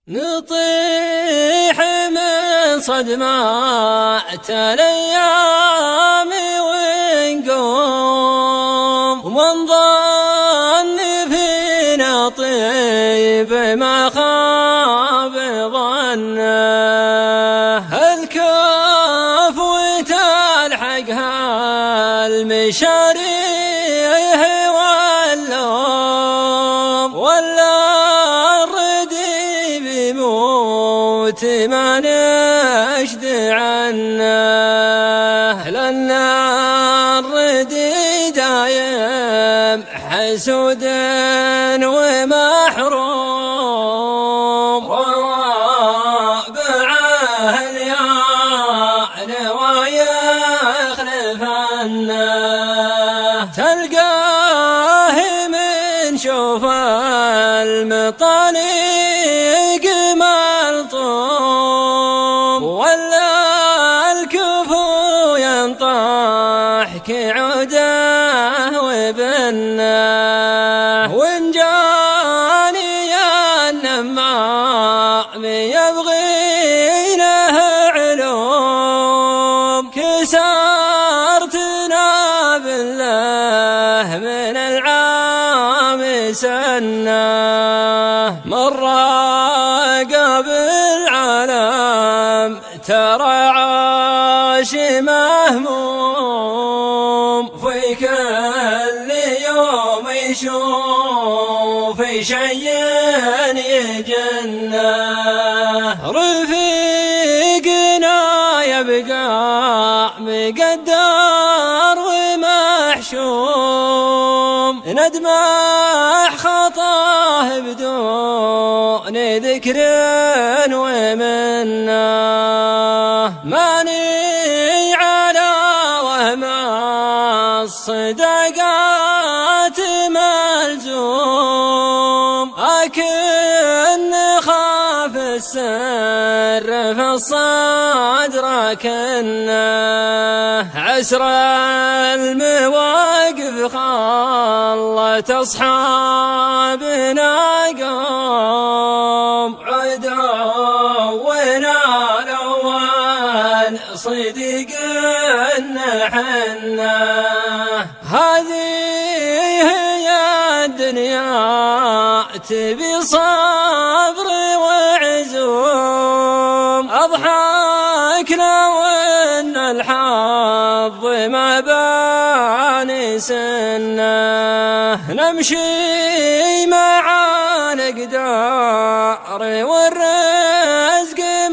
نطيح من صدمات الأيام ونقوم ومن ظن فينا طيب ما خاب ظنه الكف وتلحقها المشاريع واللوم ولا الردي بموت ما نشد عنه لأن الردي دايم حسود ومحروم ووابعه اليان ويخلف عنه تلقاه من شوف المطالق ملطوم ولا الكفو ينطحك عوده وبنه وإن جاني النمام يبغي له علوم كسرتنا بالله من العام سنه مرة قبل عالم ترى عاش مهموم في كل يوم يشوف شيء يجنه رفيقنا يبقى مقدر ومحشوم ندمح خطاه بدون ذكر ومنه ماني على وهم الصداقات ملزوم لكن خاف السر في الصدر كنه عسر المواقف خلت أصحابنا قوم عدونا الأول صدق حنا هذه هي الدنيا تبي صبر وعزوم أضحك لو إن الحظ ما باني سنه نمشي مع نقدار والرزق